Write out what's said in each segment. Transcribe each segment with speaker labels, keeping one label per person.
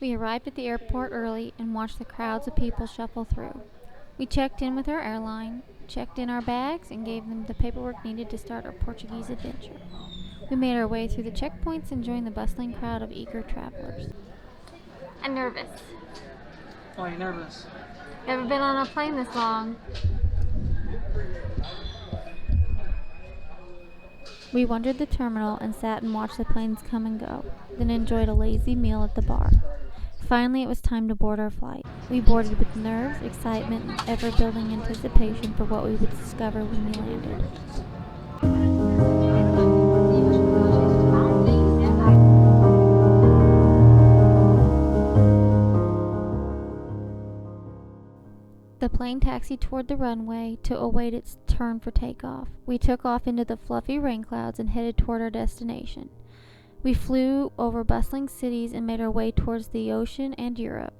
Speaker 1: We arrived at the airport early and watched the crowds of people shuffle through. We checked in with our airline, checked in our bags, and gave them the paperwork needed to start our Portuguese adventure. We made our way through the checkpoints and joined the bustling crowd of eager travelers. I'm nervous.
Speaker 2: Why are you nervous?
Speaker 1: Never been on a plane this long. We wandered the terminal and sat and watched the planes come and go, then enjoyed a lazy meal at the bar. Finally, it was time to board our flight. We boarded with nerves, excitement, and ever-building anticipation for what we would discover when we landed. The plane taxied toward the runway to await its turn for takeoff. We took off into the fluffy rain clouds and headed toward our destination. We flew over bustling cities and made our way towards the ocean and Europe.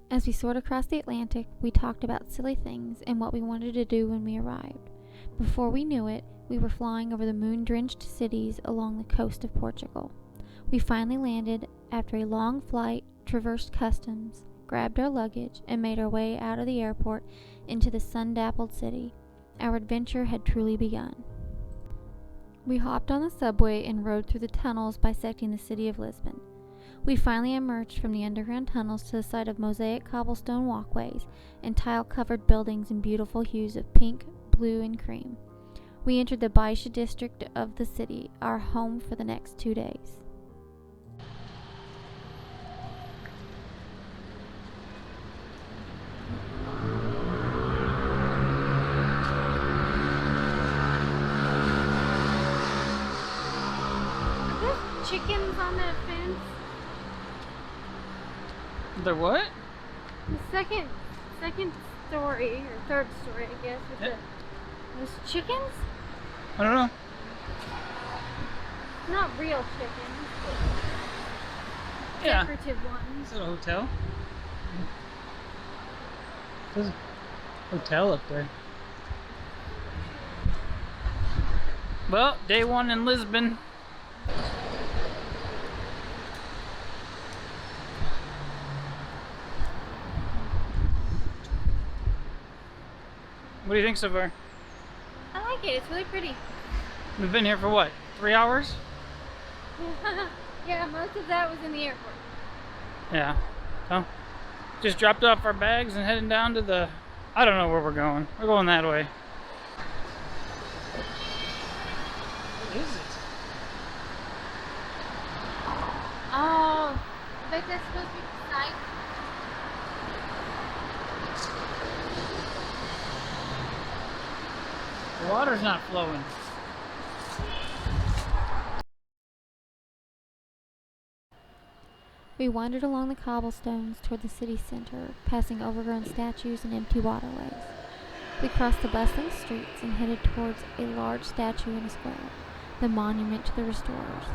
Speaker 1: As we soared across the Atlantic, we talked about silly things and what we wanted to do when we arrived. Before we knew it, we were flying over the moon-drenched cities along the coast of Portugal. We finally landed after a long flight, traversed customs, grabbed our luggage, and made our way out of the airport into the sun-dappled city. Our adventure had truly begun. We hopped on the subway and rode through the tunnels bisecting the city of Lisbon. We finally emerged from the underground tunnels to the site of mosaic cobblestone walkways and tile-covered buildings in beautiful hues of pink, blue, and cream. We entered the Baixa District of the city, our home for the next 2 days. Are there chickens on that fence?
Speaker 2: The what?
Speaker 1: The second story, or third story, I guess, with those chickens?
Speaker 2: I don't know.
Speaker 1: Not real chickens, but decorative ones.
Speaker 2: Is it a hotel? There's a hotel up there. Well, day one in Lisbon. What do you think so far?
Speaker 1: I like it. It's really pretty.
Speaker 2: We've been here for what? 3 hours?
Speaker 1: Yeah, most of that was in the airport.
Speaker 2: Yeah. So, just dropped off our bags and heading down to the... I don't know where we're going. We're going that way. What is it?
Speaker 1: Oh, I bet that's supposed to be the site.
Speaker 2: The water's not flowing.
Speaker 1: We wandered along the cobblestones toward the city center, passing overgrown statues and empty waterways. We crossed the bustling streets and headed towards a large statue in a square, the monument to the restorers.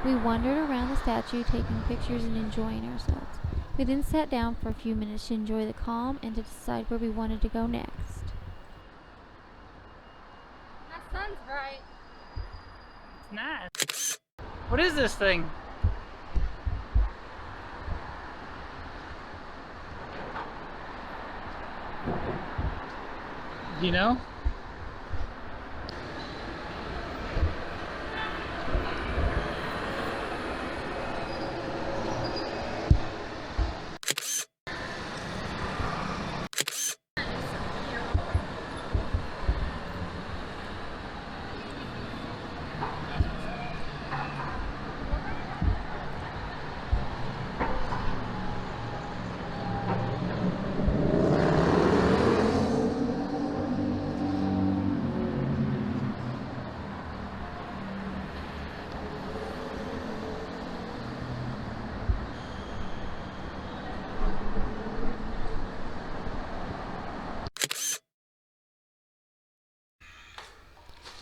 Speaker 1: We wandered around the statue, taking pictures and enjoying ourselves. We then sat down for a few minutes to enjoy the calm and to decide where we wanted to go next. That sun's bright.
Speaker 2: It's nice. What is this thing? Do you know?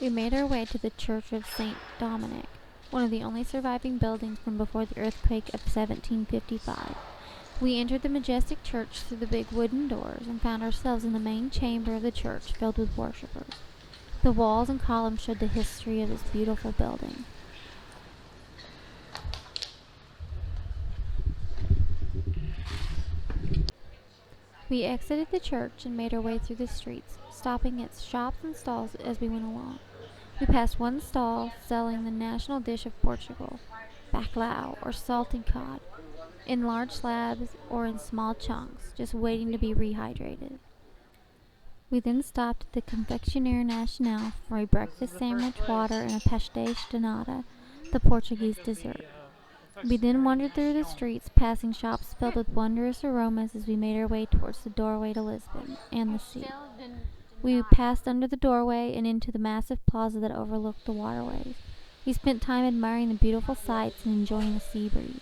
Speaker 1: We made our way to the Church of St. Dominic, one of the only surviving buildings from before the earthquake of 1755. We entered the majestic church through the big wooden doors and found ourselves in the main chamber of the church filled with worshippers. The walls and columns showed the history of this beautiful building. We exited the church and made our way through the streets, stopping at shops and stalls as we went along. We passed one stall selling the national dish of Portugal, bacalhau or salted cod, in large slabs or in small chunks, just waiting to be rehydrated. We then stopped at the Confeccioneria Nacional for a breakfast sandwich, water, and a pastéis de nata, the Portuguese dessert. We then wandered through the streets, passing shops filled with wondrous aromas as we made our way towards the doorway to Lisbon and the sea. We passed under the doorway and into the massive plaza that overlooked the waterways. We spent time admiring the beautiful sights and enjoying the sea breeze.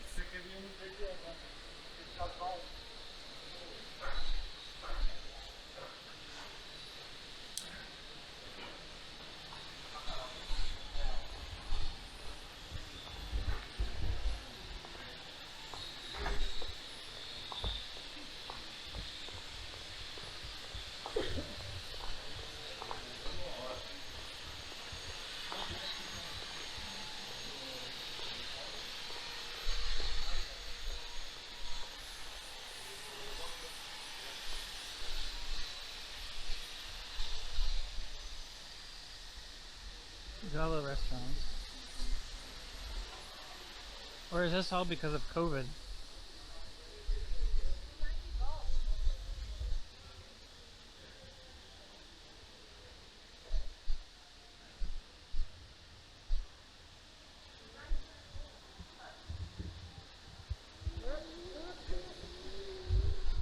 Speaker 2: These are all the restaurants. Or is this all because of COVID?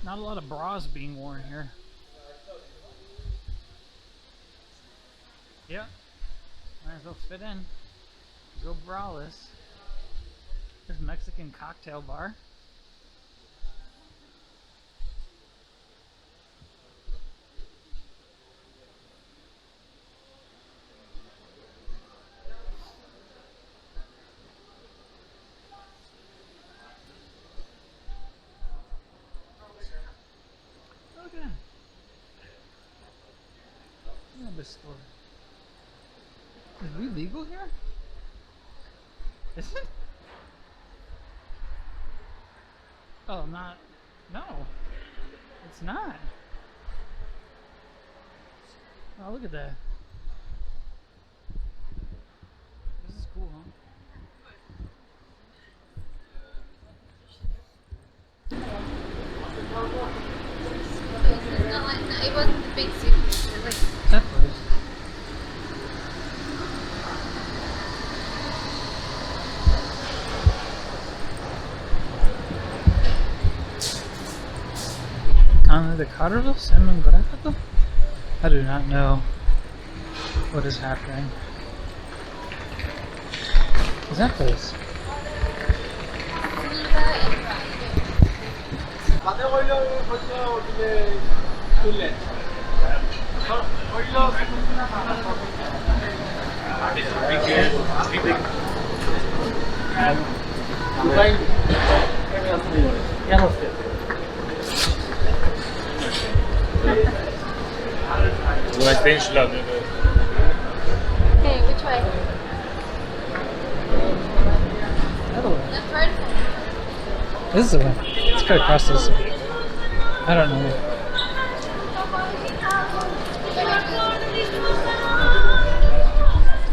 Speaker 2: Not a lot of bras being worn here. Yeah. Might as well fit in. Go braless. There's Mexican cocktail bar. Look at that. Look at this store. Is weed legal here? Is it? Oh, not. No. It's not. Oh, look at that. This is cool, huh?
Speaker 1: It wasn't the big city. It was
Speaker 2: That place. De Carlos Emengorado? I do not know what is happening. What's that place?
Speaker 1: Okay, which way? Left, right?
Speaker 2: This is the way. Let's cut across this. I don't know.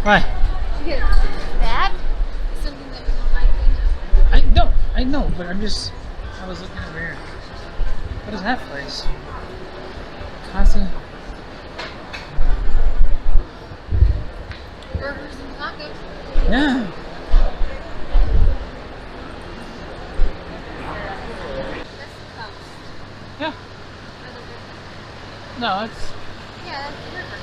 Speaker 2: Why?
Speaker 1: Because that is something that we might do.
Speaker 2: I know, but I was looking over here. What is that place? Casa.
Speaker 1: Burgers and tacos.
Speaker 2: Yeah.
Speaker 1: That's the coast.
Speaker 2: Yeah. No, it's.
Speaker 1: Yeah, that's the river.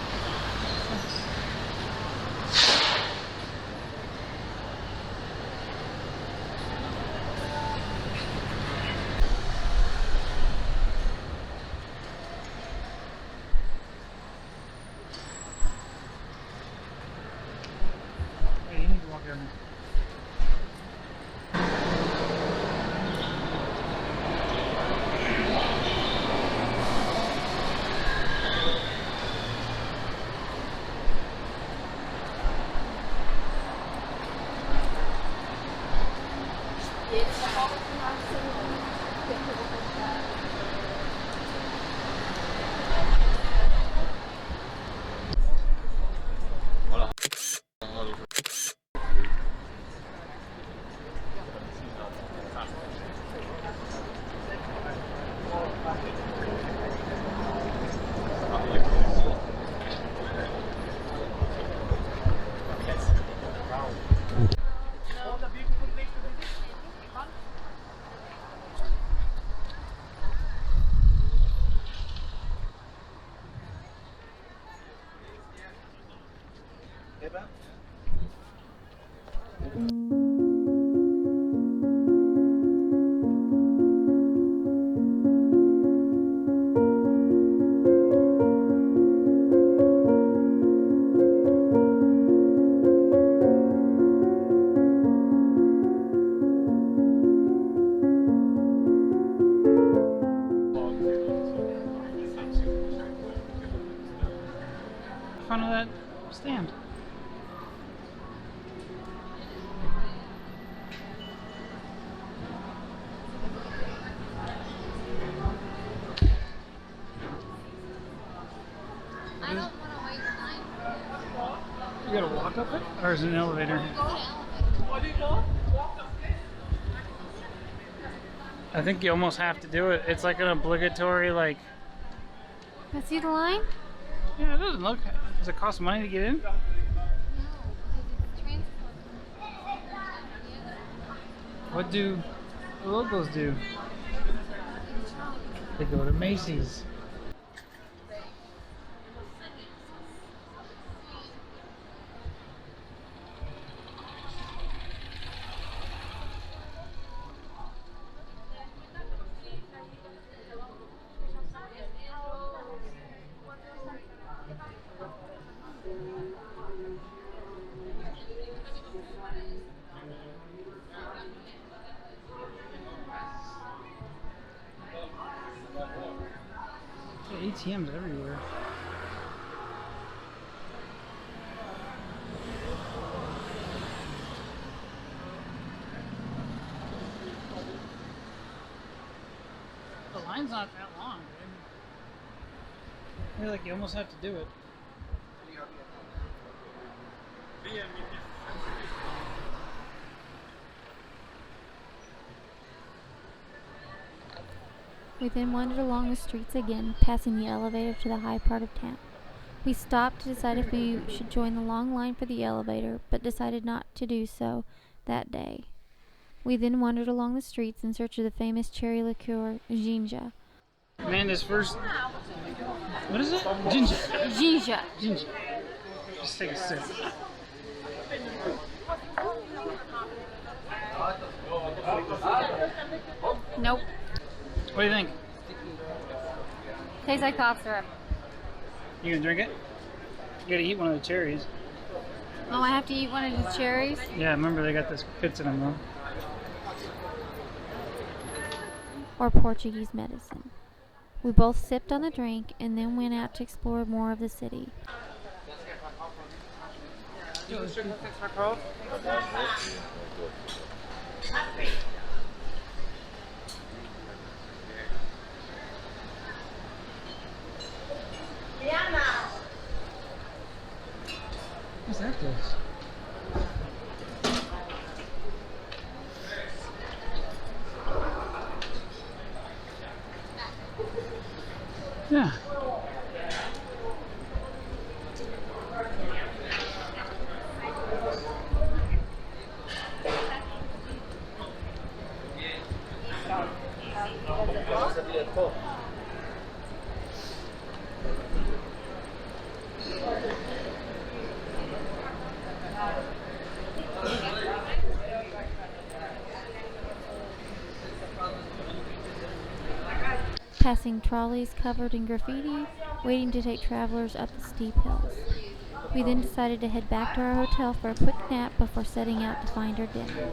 Speaker 2: Front of that stand.
Speaker 1: I don't want to wait in line.
Speaker 2: You gotta walk up it? Or is it an elevator?
Speaker 1: Go to elevator.
Speaker 2: I think you almost have to do it. It's like an obligatory, like...
Speaker 1: Let's see the line?
Speaker 2: Yeah, it doesn't look... Does it cost money to get in?
Speaker 1: No, because it's transport.
Speaker 2: What do the locals do? They go to Macy's. ATMs everywhere. The line's not that long, dude. I feel like you almost have to do it.
Speaker 1: We then wandered along the streets again, passing the elevator to the high part of town. We stopped to decide if we should join the long line for the elevator, but decided not to do so that day. We then wandered along the streets in search of the famous cherry liqueur, Ginjiha.
Speaker 2: Amanda's first... What is it? Ginjiha.
Speaker 1: Ginjiha.
Speaker 2: Ginjiha. Just take a sip.
Speaker 1: Nope.
Speaker 2: What do you think?
Speaker 1: Tastes like cough syrup.
Speaker 2: You gonna drink it? You gotta eat one of the cherries.
Speaker 1: Oh, I have to eat one of the cherries?
Speaker 2: Yeah, remember they got this pits in them though.
Speaker 1: Or Portuguese medicine. We both sipped on the drink and then went out to explore more of the city.
Speaker 2: What's that place? Yeah.
Speaker 1: Passing trolleys covered in graffiti, waiting to take travelers up the steep hills. We then decided to head back to our hotel for a quick nap before setting out to find our dinner.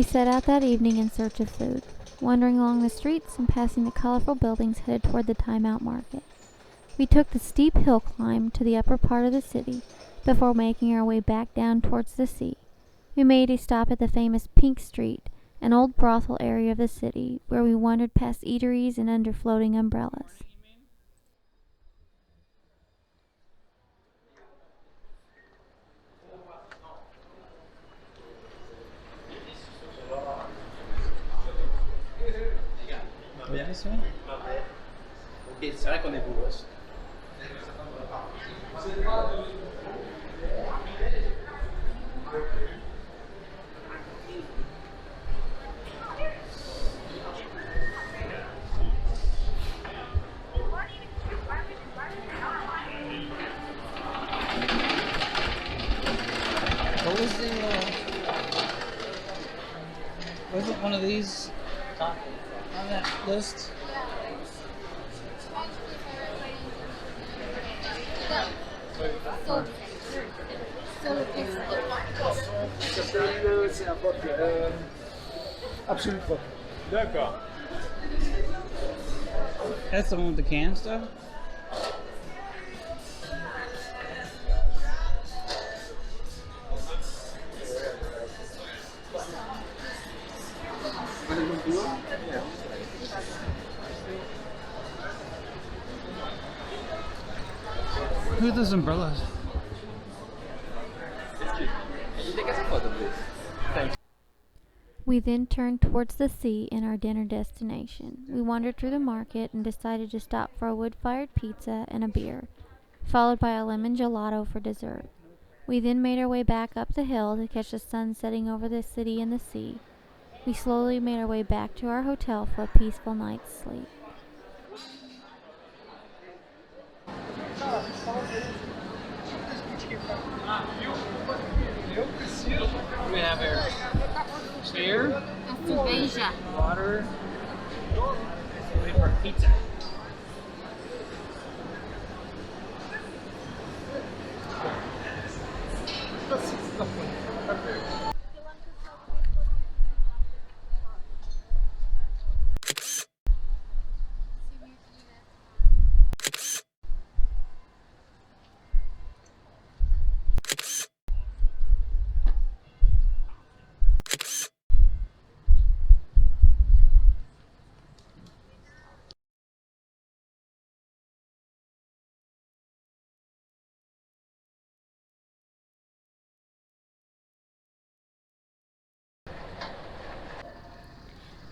Speaker 1: We set out that evening in search of food, wandering along the streets and passing the colorful buildings headed toward the Time-Out Market. We took the steep hill climb to the upper part of the city before making our way back down towards the sea. We made a stop at the famous Pink Street, an old brothel area of the city, where we wandered past eateries and under floating umbrellas.
Speaker 2: Wasn't one of these top on that list?
Speaker 3: C'est un vodka. Absolute vodka. D'accord.
Speaker 2: That's the one with the can stuff? Who are those umbrellas?
Speaker 1: We then turned towards the sea and our dinner destination. We wandered through the market and decided to stop for a wood-fired pizza and a beer, followed by a lemon gelato for dessert. We then made our way back up the hill to catch the sun setting over the city and the sea. We slowly made our way back to our hotel for a peaceful night's sleep.
Speaker 2: What do we have here? Beer,
Speaker 1: Baixa.
Speaker 2: water, wait for pizza.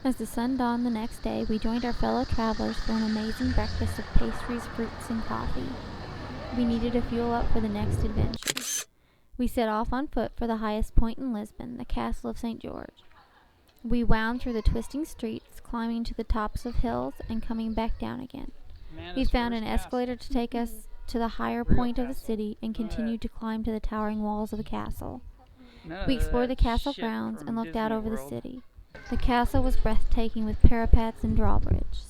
Speaker 1: As the sun dawned the next day, we joined our fellow travelers for an amazing breakfast of pastries, fruits, and coffee. We needed to fuel up for the next adventure. We set off on foot for the highest point in Lisbon, the Castle of St. George. We wound through the twisting streets, climbing to the tops of hills and coming back down again. We found an escalator to take us to the higher point of the city and continued to climb to the towering walls of the castle. We explored the castle grounds and looked out over the city. The castle was breathtaking with parapets and drawbridges.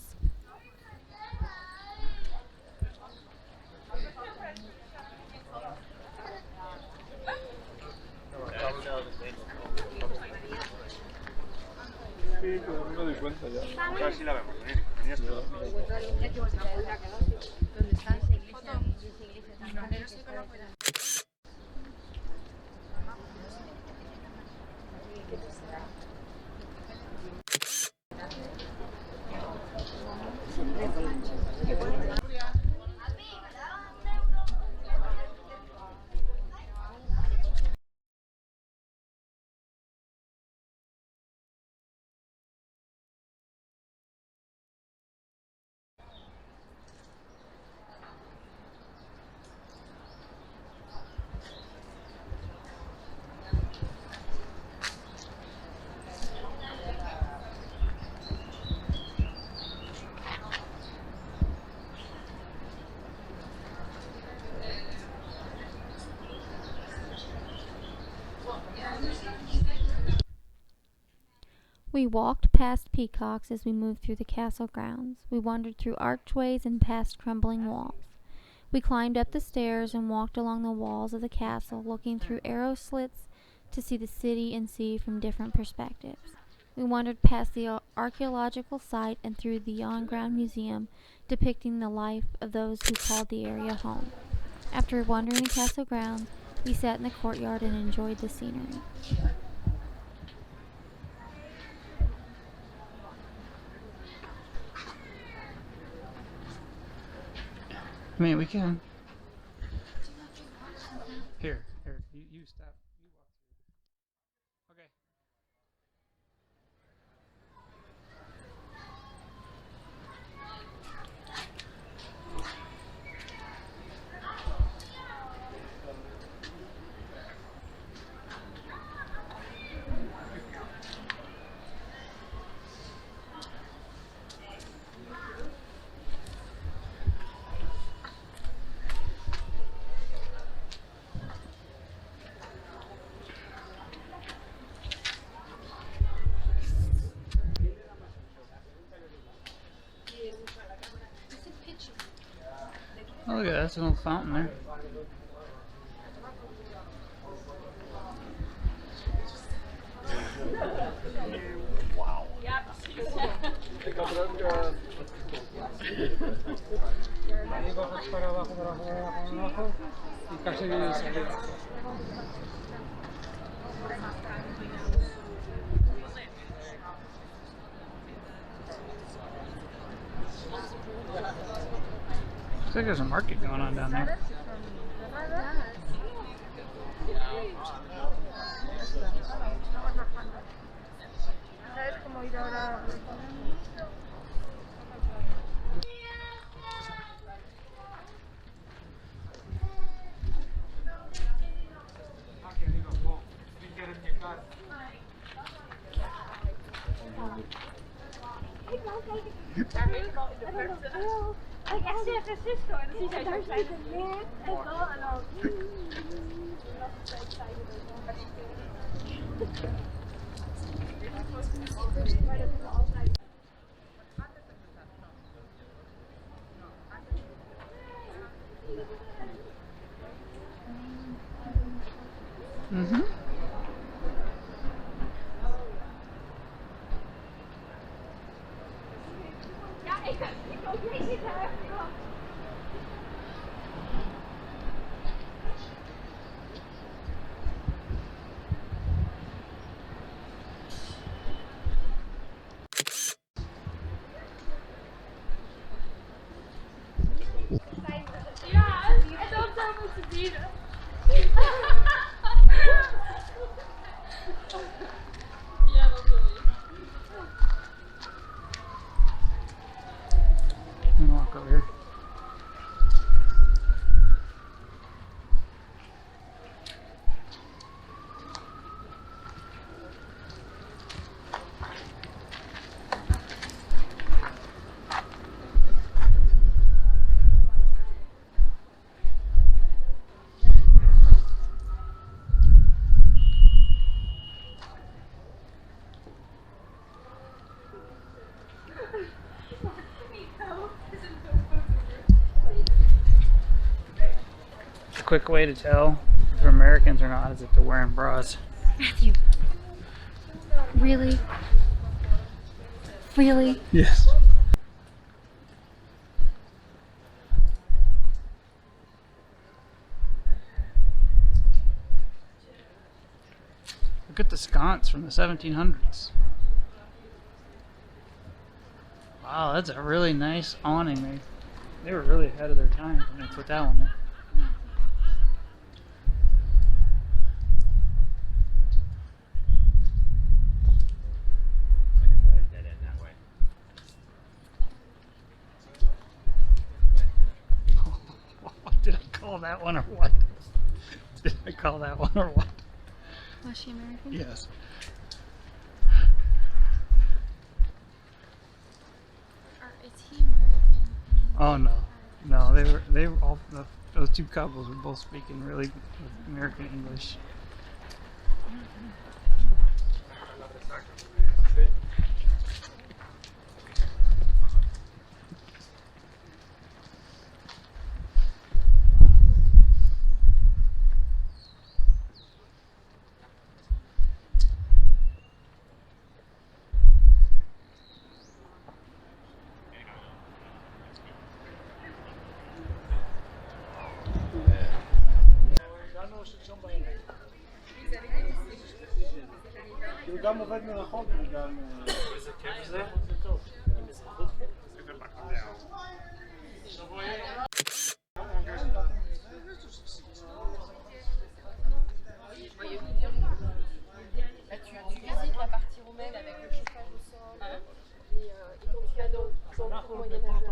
Speaker 1: We walked past peacocks as we moved through the castle grounds. We wandered through archways and past crumbling walls. We climbed up the stairs and walked along the walls of the castle, looking through arrow slits to see the city and sea from different perspectives. We wandered past the archaeological site and through the on-ground museum depicting the life of those who called the area home. After wandering the castle grounds, we sat in the courtyard and enjoyed the scenery.
Speaker 2: I mean, we can. Here, you stop. You walk through. Okay. Oh, look at that. That's a little fountain there.
Speaker 3: Wow.
Speaker 2: Looks like there's a market going on down there. Mm-hmm.
Speaker 4: Ja, en dan zijn we te dienen. Ja, dat wil ik.
Speaker 2: I'm gonna walk over here. A quick way to tell if Americans or not is if they're wearing bras.
Speaker 1: Matthew. Really? Really?
Speaker 2: Yes. Look at the sconce from the 1700s. Wow, that's a really nice awning. They were really ahead of their time when they put that one in. Did I call that one or what? Did I call that one or what?
Speaker 1: Was she American?
Speaker 2: Yes.
Speaker 1: Or is he American?
Speaker 2: Oh no, no, they were all those two couples were both speaking really good American English.
Speaker 3: גם עובד מרחוק וגם...
Speaker 5: איזה כיף זה.
Speaker 4: Là, tu visites la partie romaine avec le chauffage au sol. Et quand tu vas dans le Moyen-Âge.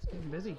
Speaker 2: It's getting busy.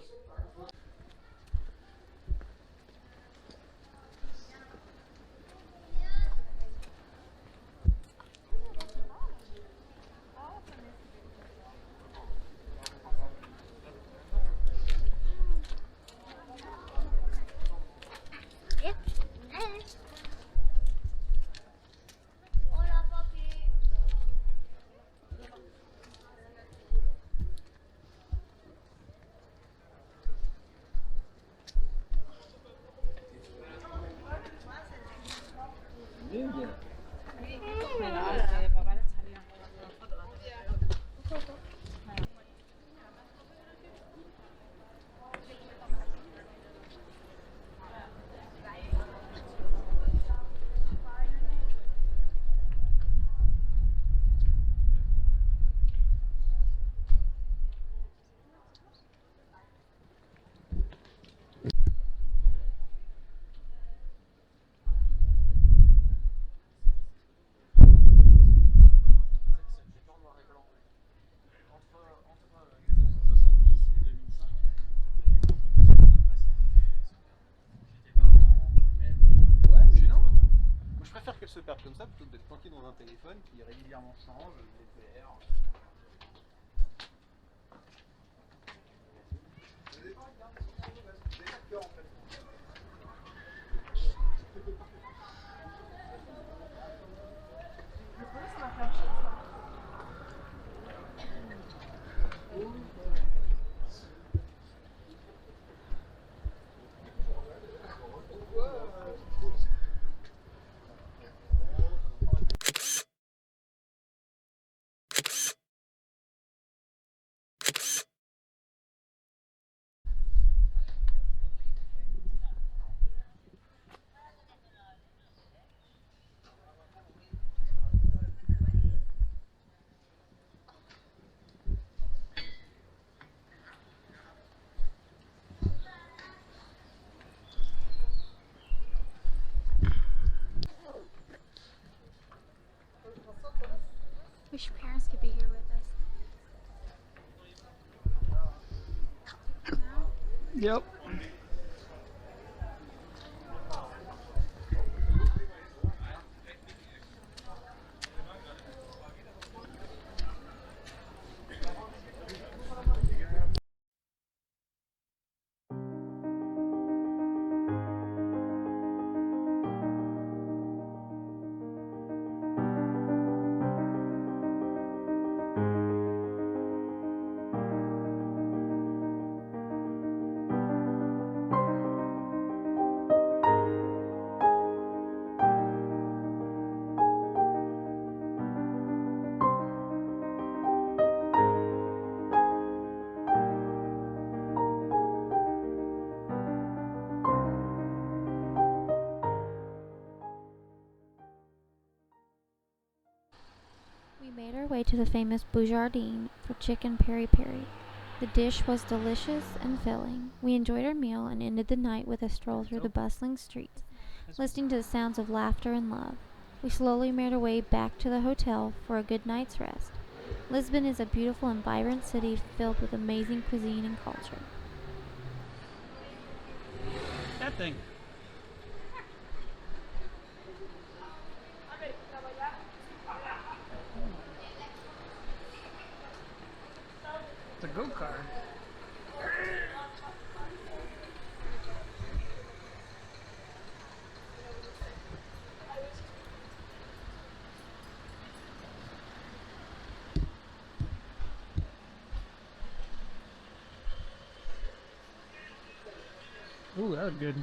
Speaker 3: qu'elle se perde comme ça plutôt que d'être planquée dans un téléphone qui régulièrement change, VPR.
Speaker 1: Wish your parents could be here with us. No?
Speaker 2: Yep.
Speaker 1: We made our way to the famous Boujardin for chicken peri peri. The dish was delicious and filling. We enjoyed our meal and ended the night with a stroll through the bustling streets, listening to the sounds of laughter and love. We slowly made our way back to the hotel for a good night's rest. Lisbon is a beautiful and vibrant city filled with amazing cuisine and culture.
Speaker 2: That thing. It's a go-kart. Ooh, that was good.